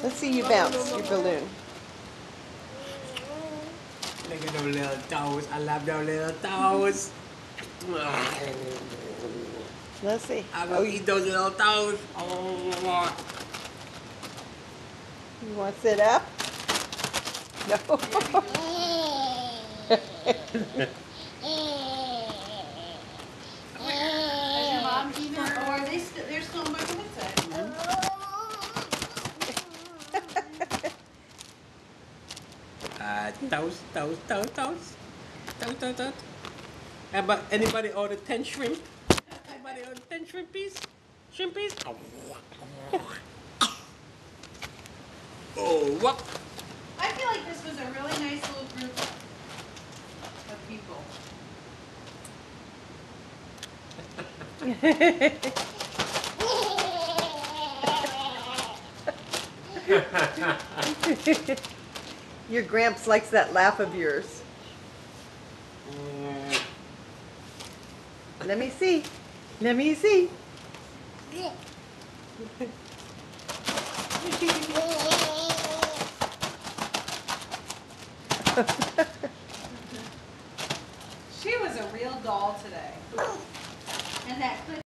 Let's see you bounce your balloon. Look at those little toes. I love those little toes. Let's see. I will eat those little toes. You want to sit up? No. Has your mom eaten it, or are they're still in my pizza? Toast, toast, toast, toast. Toast, toast, toast. Anybody order 10 shrimp? Anybody order 10 shrimpies? Shrimpies? Oh, what? I feel like this was a really nice little group of people. Your Gramps likes that laugh of yours. Let me see. Let me see. She was a real doll today. And that clip